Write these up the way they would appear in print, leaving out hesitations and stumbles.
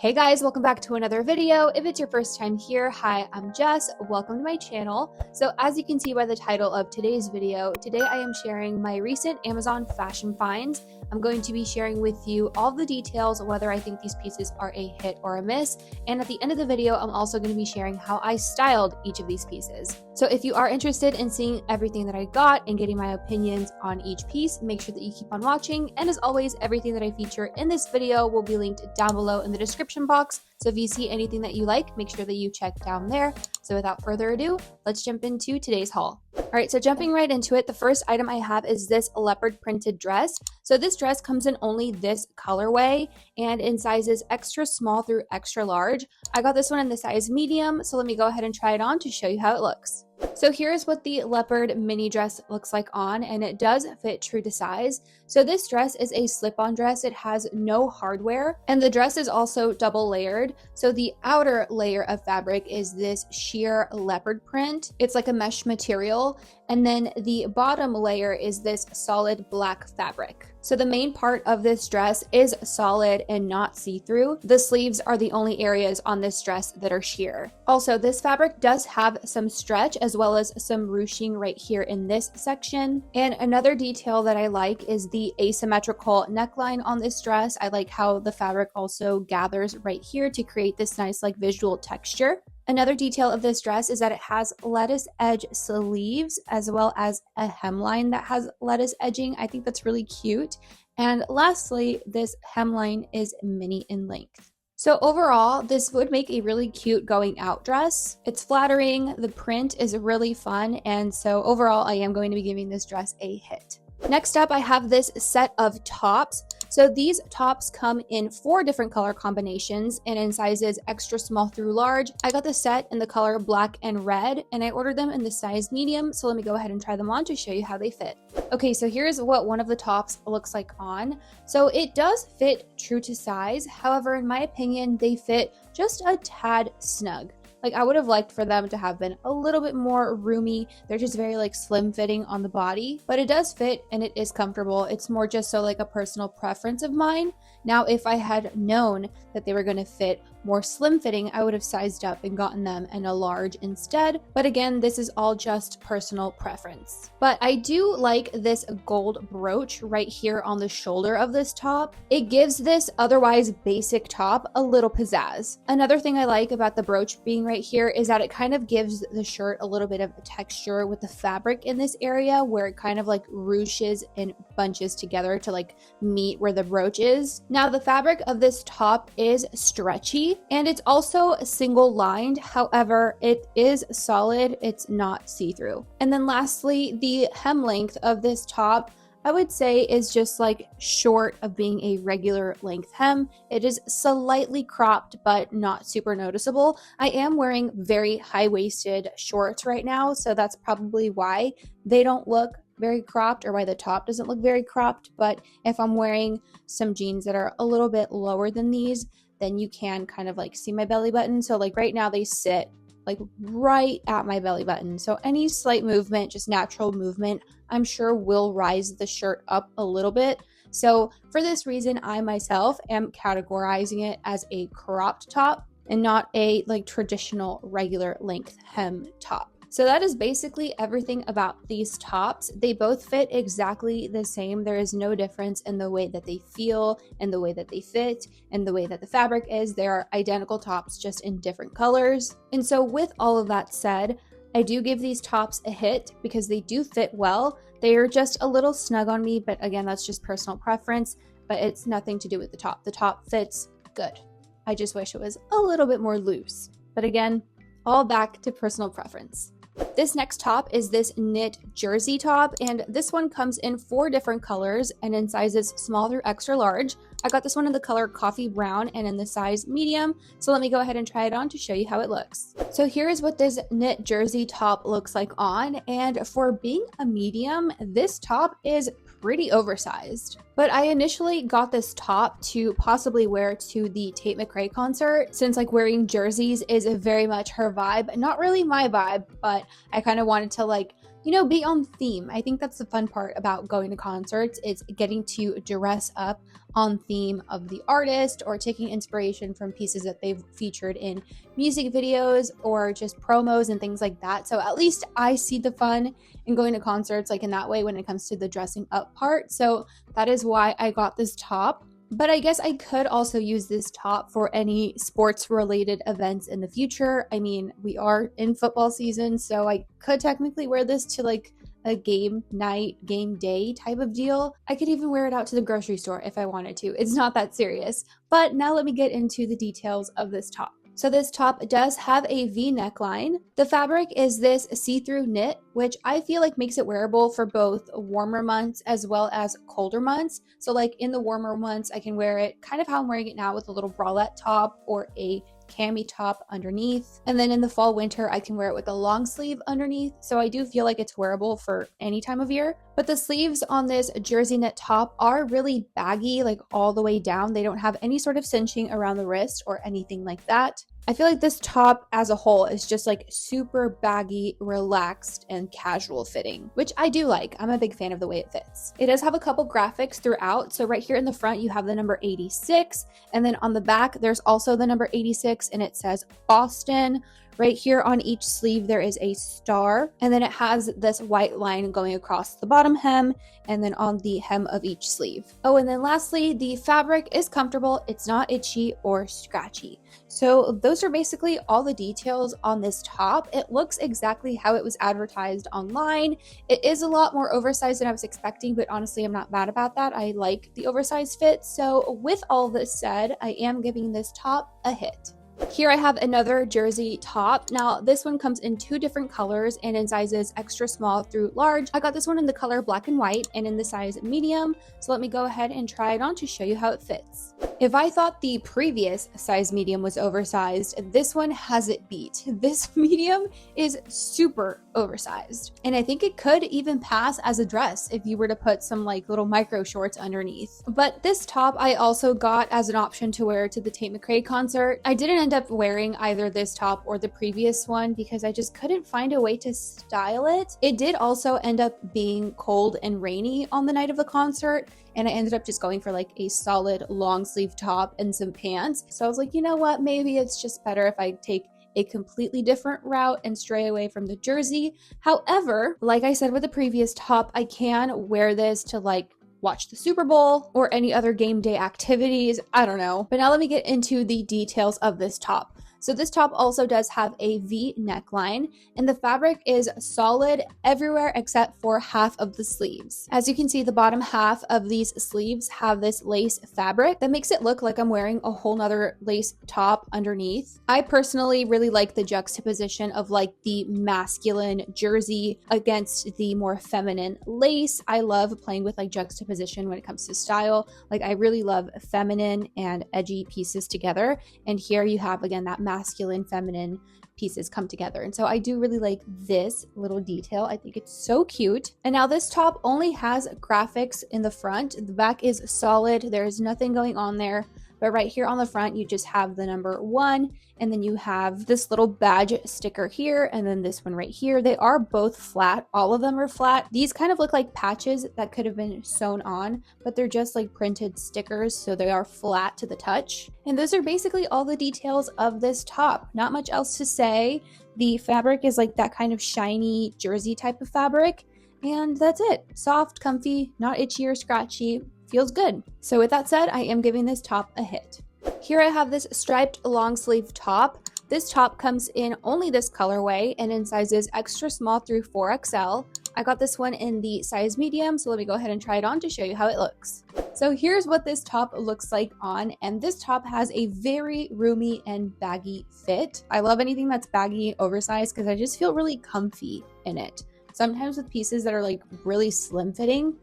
Hey guys, welcome back to another video. If it's your first time here, hi, I'm Jess. Welcome to my channel. So as you can see by the title of today's video, today I am sharing my recent Amazon fashion finds. I'm going to be sharing with you all the details, whether I think these pieces are a hit or a miss. And at the end of the video, I'm also going to be sharing how I styled each of these pieces. So if you are interested in seeing everything that I got and getting my opinions on each piece, make sure that you keep on watching. And as always, everything that I feature in this video will be linked down below in the description box. So if you see anything that you like, make sure that you check down there. So without further ado, let's jump into today's haul. All right, so jumping right into it, the first item I have is this leopard printed dress. So this dress comes in only this colorway and in sizes extra small through extra large. I got this one in the size medium, so let me go ahead and try it on to show you how it looks. So here's what the leopard mini dress looks like on, and it does fit true to size. So this dress is a slip-on dress. It has no hardware, and the dress is also double layered. So the outer layer of fabric is this sheer leopard print. It's like a mesh material, and then the bottom layer is this solid black fabric. So the main part of this dress is solid and not see-through. The sleeves are the only areas on this dress that are sheer. Also, this fabric does have some stretch as well as some ruching right here in this section. And another detail that I like is the asymmetrical neckline on this dress. I like how the fabric also gathers right here to create this nice like visual texture. Another detail of this dress is that it has lettuce edge sleeves as well as a hemline that has lettuce edging. I think that's really cute. And lastly, this hemline is mini in length. So overall, this would make a really cute going out dress. It's flattering, the print is really fun, and so overall I am going to be giving this dress a hit. Next up, I have this set of tops. So these tops come in 4 different color combinations and in sizes extra small through large. I got the set in the color black and red, and I ordered them in the size medium. So let me go ahead and try them on to show you how they fit. Okay, so here's what one of the tops looks like on. So it does fit true to size. However, in my opinion, they fit just a tad snug. Like I would have liked for them to have been a little bit more roomy. They're just very like slim fitting on the body, but it does fit and it is comfortable. It's more just so like a personal preference of mine. Now, if I had known that they were going to fit more slim fitting, I would have sized up and gotten them in a large instead. But again, this is all just personal preference. But I do like this gold brooch right here on the shoulder of this top. It gives this otherwise basic top a little pizzazz. Another thing I like about the brooch being right here is that it kind of gives the shirt a little bit of texture with the fabric in this area where it kind of like ruches and bunches together to like meet where the brooch is. Now, the fabric of this top is stretchy and it's also single lined. However, it is solid. It's not see-through. And then lastly, the hem length of this top I would say is just like short of being a regular length hem. It is slightly cropped, but not super noticeable. I am wearing very high-waisted shorts right now, so that's probably why they don't look very cropped or why the top doesn't look very cropped. But if I'm wearing some jeans that are a little bit lower than these, then you can kind of like see my belly button. So like right now they sit like right at my belly button. So any slight movement, just natural movement, I'm sure will rise the shirt up a little bit. So for this reason, I myself am categorizing it as a cropped top and not a like traditional regular length hem top. So that is basically everything about these tops. They both fit exactly the same. There is no difference in the way that they feel and the way that they fit and the way that the fabric is. They are identical tops, just in different colors. And so with all of that said, I do give these tops a hit because they do fit well. They are just a little snug on me, but again, that's just personal preference, but it's nothing to do with the top. The top fits good. I just wish it was a little bit more loose. But again, all back to personal preference. This next top is this knit jersey top, and this one comes in 4 different colors and in sizes small through extra large. I got this one in the color coffee brown and in the size medium, so let me go ahead and try it on to show you how it looks. So here is what this knit jersey top looks like on, and for being a medium, this top is pretty oversized. But I initially got this top to possibly wear to the Tate McRae concert, since like wearing jerseys is very much her vibe. Not really my vibe, but I kind of wanted to like be on theme. I think that's the fun part about going to concerts, is getting to dress up on theme of the artist or taking inspiration from pieces that they've featured in music videos or just promos and things like that. So at least I see the fun in going to concerts like in that way when it comes to the dressing up part. So that is why I got this top. But I guess I could also use this top for any sports related events in the future. I mean, we are in football season, so I could technically wear this to like a game night, game day type of deal. I could even wear it out to the grocery store if I wanted to. It's not that serious. But now let me get into the details of this top. So this top does have a V neckline. The fabric is this see-through knit, which I feel like makes it wearable for both warmer months as well as colder months. So like in the warmer months, I can wear it kind of how I'm wearing it now with a little bralette top or a cami top underneath. And then in the fall winter, I can wear it with a long sleeve underneath. So I do feel like it's wearable for any time of year. But the sleeves on this jersey knit top are really baggy, like all the way down. They don't have any sort of cinching around the wrist or anything like that. I feel like this top as a whole is just like super baggy, relaxed, and casual fitting, which I do like. I'm a big fan of the way it fits. It does have a couple graphics throughout. So right here in the front, you have the number 86. And then on the back, there's also the number 86 and it says Boston. Right here on each sleeve, there is a star, and then it has this white line going across the bottom hem and then on the hem of each sleeve. Oh, and then lastly, the fabric is comfortable. It's not itchy or scratchy. So those are basically all the details on this top. It looks exactly how it was advertised online. It is a lot more oversized than I was expecting, but honestly, I'm not mad about that. I like the oversized fit. So with all this said, I am giving this top a hit. Here I have another jersey top. Now this one comes in two different colors and in sizes extra small through large. I got this one in the color black and white and in the size medium. So let me go ahead and try it on to show you how it fits. If I thought the previous size medium was oversized, this one has it beat. This medium is super oversized. And I think it could even pass as a dress if you were to put some like little micro shorts underneath. But this top I also got as an option to wear to the Tate McRae concert. I didn't end up wearing either this top or the previous one because I just couldn't find a way to style it. It did also end up being cold and rainy on the night of the concert, and I ended up just going for like a solid long sleeve top and some pants. So I was like, you know what, maybe it's just better if I take a completely different route and stray away from the jersey. However, like I said with the previous top, I can wear this to like watch the Super Bowl or any other game day activities. I don't know. But now let me get into the details of this top. So this top also does have a V neckline, and the fabric is solid everywhere except for half of the sleeves. As you can see, the bottom half of these sleeves have this lace fabric that makes it look like I'm wearing a whole nother lace top underneath. I personally really like the juxtaposition of like the masculine jersey against the more feminine lace. I love playing with like juxtaposition when it comes to style. Like I really love feminine and edgy pieces together. And here you have again that masculine, feminine pieces come together. And so I do really like this little detail. I think it's so cute. And now this top only has graphics in the front. The back is solid. There's nothing going on there. But right here on the front, you just have the number 1, and then you have this little badge sticker here, and then this one right here. They are both flat. All of them are flat. These kind of look like patches that could have been sewn on, but they're just like printed stickers, so they are flat to the touch. And those are basically all the details of this top. Not much else to say. The fabric is like that kind of shiny jersey type of fabric, and that's it. Soft, comfy, not itchy or scratchy. Feels good. So with that said, I am giving this top a hit. Here I have this striped long sleeve top. This top comes in only this colorway and in sizes extra small through 4XL. I got this one in the size medium, so let me go ahead and try it on to show you how it looks. So here's what this top looks like on, and this top has a very roomy and baggy fit. I love anything that's baggy, oversized, because I just feel really comfy in it. Sometimes with pieces that are like really slim fitting,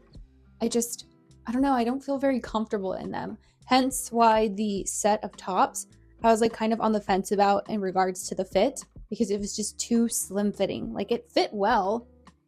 I don't know, I don't feel very comfortable in them. Hence why the set of tops, I was like kind of on the fence about in regards to the fit, because it was just too slim fitting. Like it fit well,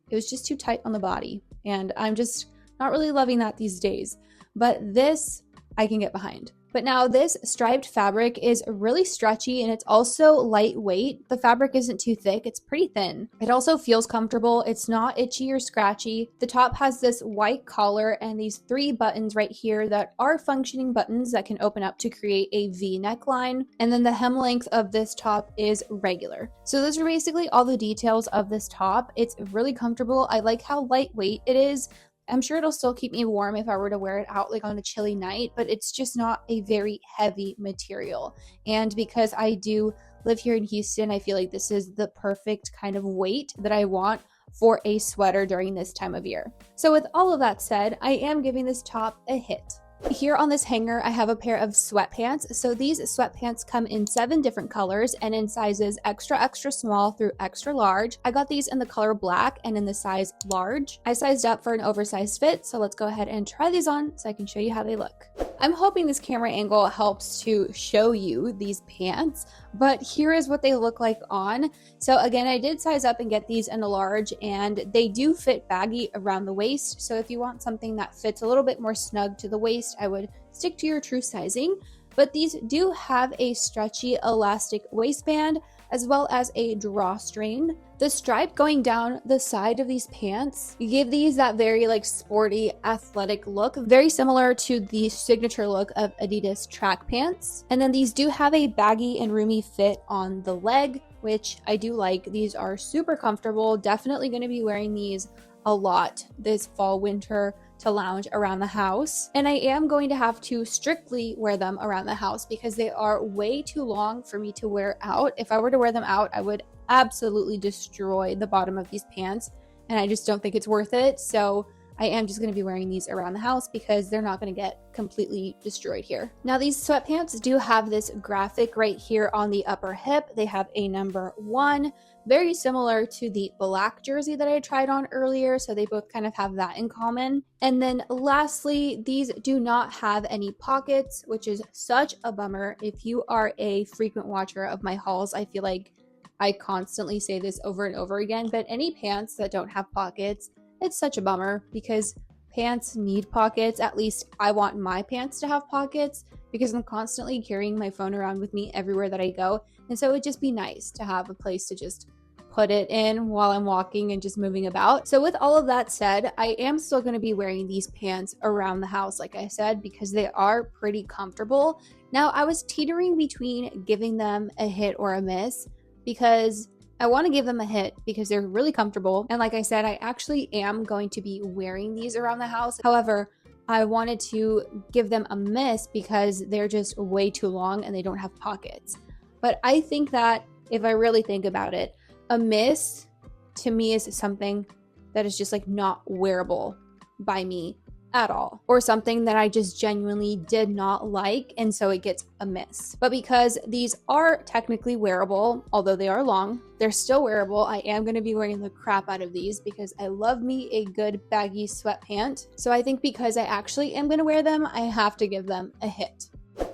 it was just too tight on the body. And I'm just not really loving that these days. But this I can get behind. But now this striped fabric is really stretchy and it's also lightweight. The fabric isn't too thick, it's pretty thin. It also feels comfortable. It's not itchy or scratchy. The top has this white collar and these 3 buttons right here that are functioning buttons that can open up to create a V neckline. And then the hem length of this top is regular. So those are basically all the details of this top. It's really comfortable. I like how lightweight it is. I'm sure it'll still keep me warm if I were to wear it out like on a chilly night, but it's just not a very heavy material. And because I do live here in Houston, I feel like this is the perfect kind of weight that I want for a sweater during this time of year. So with all of that said, I am giving this top a hit. Here on this hanger, I have a pair of sweatpants. So these sweatpants come in 7 different colors and in sizes extra, extra small through extra large. I got these in the color black and in the size large. I sized up for an oversized fit, so let's go ahead and try these on so I can show you how they look. I'm hoping this camera angle helps to show you these pants, but here is what they look like on. So again, I did size up and get these in a large, and they do fit baggy around the waist. So if you want something that fits a little bit more snug to the waist, I would stick to your true sizing. But these do have a stretchy elastic waistband as well as a drawstring. The stripe going down the side of these pants give these that very like sporty athletic look, very similar to the signature look of Adidas track pants. And then these do have a baggy and roomy fit on the leg, which I do like. These are super comfortable. Definitely going to be wearing these a lot this fall winter to lounge around the house. And I am going to have to strictly wear them around the house because they are way too long for me to wear out. If I were to wear them out, I would absolutely destroy the bottom of these pants, and I just don't think it's worth it. So I am just going to be wearing these around the house because they're not going to get completely destroyed here. Now these sweatpants do have this graphic right here on the upper hip. They have a number 1, very similar to the black jersey that I tried on earlier. So they both kind of have that in common. And then lastly, these do not have any pockets, which is such a bummer. If you are a frequent watcher of my hauls, I feel like I constantly say this over and over again, but any pants that don't have pockets, it's such a bummer because pants need pockets. At least I want my pants to have pockets because I'm constantly carrying my phone around with me everywhere that I go. And so it'd just be nice to have a place to just put it in while I'm walking and just moving about. So with all of that said, I am still going to be wearing these pants around the house, like I said, because they are pretty comfortable. Now I was teetering between giving them a hit or a miss because I want to give them a hit because they're really comfortable. And like I said, I actually am going to be wearing these around the house. However, I wanted to give them a miss because they're just way too long and they don't have pockets. But I think that if I really think about it, a miss to me is something that is just like not wearable by me at all, or something that I just genuinely did not like, and so it gets a miss. But because these are technically wearable, although they are long, they're still wearable. I am going to be wearing the crap out of these because I love me a good baggy sweatpant. So I think because I actually am going to wear them, I have to give them a hit.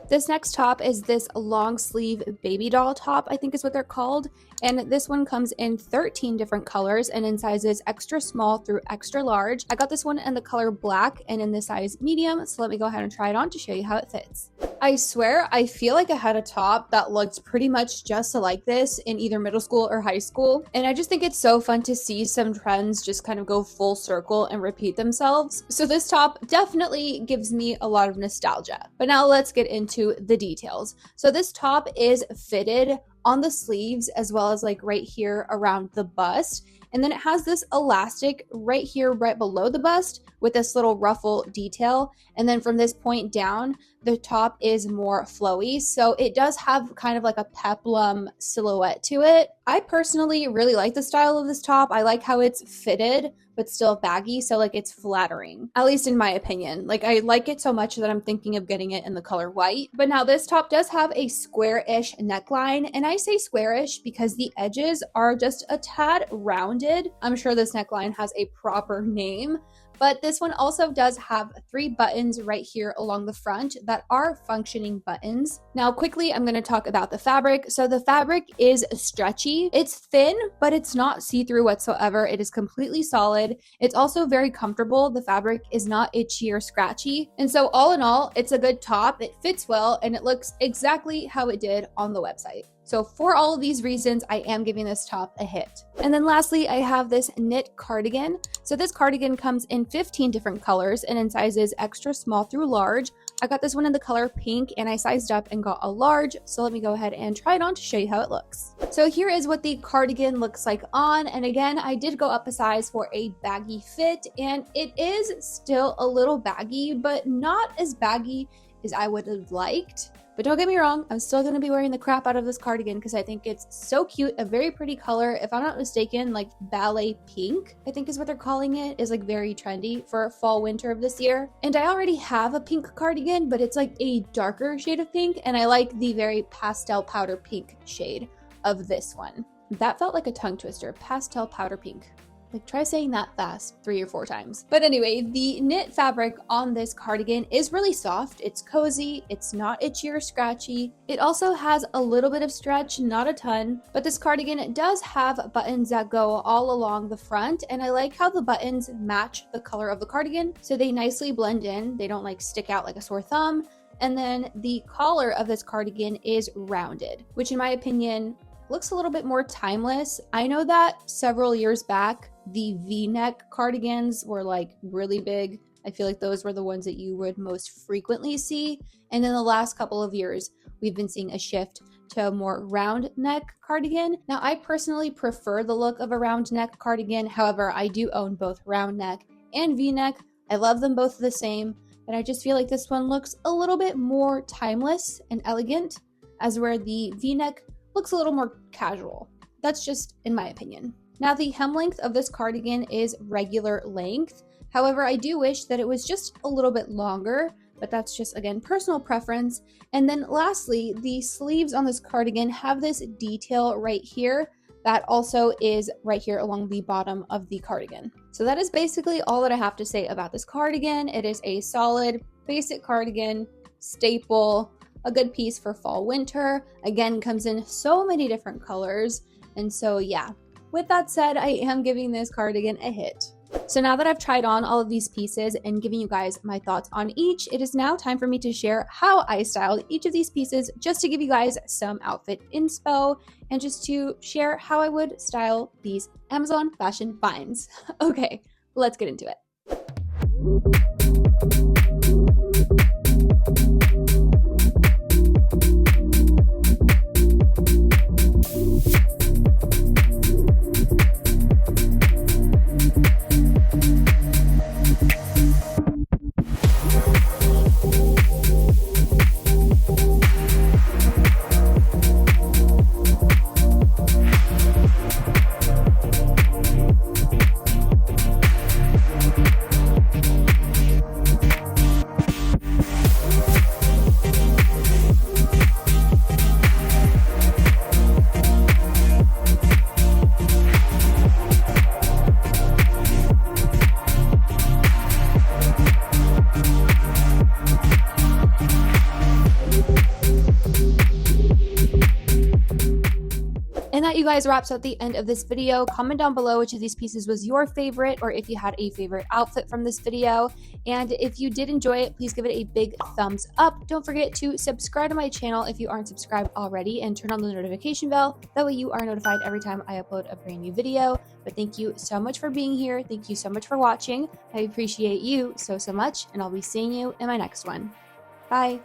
This next top is this long sleeve baby doll top, I think is what they're called. And this one comes in 13 different colors and in sizes extra small through extra large. I got this one in the color black and in the size medium. So let me go ahead and try it on to show you how it fits. I swear, I feel like I had a top that looked pretty much just like this in either middle school or high school. And I just think it's so fun to see some trends just kind of go full circle and repeat themselves. So this top definitely gives me a lot of nostalgia. But now let's get into the details. So this top is fitted on the sleeves as well as like right here around the bust. And then it has this elastic right here, right below the bust with this little ruffle detail. And then from this point down, the top is more flowy. So it does have kind of like a peplum silhouette to it. I personally really like the style of this top. I like how it's fitted, but still baggy. So like it's flattering, at least in my opinion. Like I like it so much that I'm thinking of getting it in the color white. But now this top does have a square-ish neckline. And I say square-ish because the edges are just a tad rounded. I'm sure this neckline has a proper name, But this one also does have 3 buttons right here along the front that are functioning buttons. Now quickly, I'm going to talk about the fabric. So the fabric is stretchy. It's thin, but it's not see-through whatsoever. It is completely solid. It's also very comfortable. The fabric is not itchy or scratchy. And so all in all, it's a good top. It fits well and it looks exactly how it did on the website. So for all of these reasons, I am giving this top a hit. And then lastly, I have this knit cardigan. So this cardigan comes in 15 different colors and in sizes extra small through large. I got this one in the color pink and I sized up and got a large. So let me go ahead and try it on to show you how it looks. So here is what the cardigan looks like on. And again, I did go up a size for a baggy fit and it is still a little baggy, but not as baggy as I would have liked. But don't get me wrong, I'm still going to be wearing the crap out of this cardigan because I think it's so cute, a very pretty color. If I'm not mistaken, like ballet pink, I think is what they're calling it, is like very trendy for fall winter of this year. And I already have a pink cardigan, but it's like a darker shade of pink, and I like the very pastel powder pink shade of this one. That felt like a tongue twister, pastel powder pink. Like try saying that fast 3 or 4 times. But anyway, the knit fabric on this cardigan is really soft. It's cozy. It's not itchy or scratchy. It also has a little bit of stretch, not a ton, but this cardigan does have buttons that go all along the front. And I like how the buttons match the color of the cardigan. So they nicely blend in. They don't like stick out like a sore thumb. And then the collar of this cardigan is rounded, which in my opinion looks a little bit more timeless. I know that several years back, the V-neck cardigans were like really big. I feel like those were the ones that you would most frequently see. And in the last couple of years, we've been seeing a shift to a more round neck cardigan. Now, I personally prefer the look of a round neck cardigan. However, I do own both round neck and V-neck. I love them both the same, but I just feel like this one looks a little bit more timeless and elegant, as where the V-neck looks a little more casual. That's just in my opinion. Now the hem length of this cardigan is regular length. However, I do wish that it was just a little bit longer, but that's just again personal preference. And then lastly, the sleeves on this cardigan have this detail right here that also is right here along the bottom of the cardigan. So that is basically all that I have to say about this cardigan. It is a solid basic cardigan, staple, a good piece for fall winter. Again, comes in so many different colors. And so yeah, with that said, I am giving this cardigan a hit. So now that I've tried on all of these pieces and giving you guys my thoughts on each, it is now time for me to share how I styled each of these pieces, just to give you guys some outfit inspo and just to share how I would style these Amazon fashion finds. Okay, let's get into it. And that, you guys, wraps up the end of this video. Comment down below which of these pieces was your favorite, or if you had a favorite outfit from this video. And if you did enjoy it, please give it a big thumbs up. Don't forget to subscribe to my channel if you aren't subscribed already, and turn on the notification bell. That way you are notified every time I upload a brand new video. But thank you so much for being here. Thank you so much for watching. I appreciate you so much, and I'll be seeing you in my next one. Bye.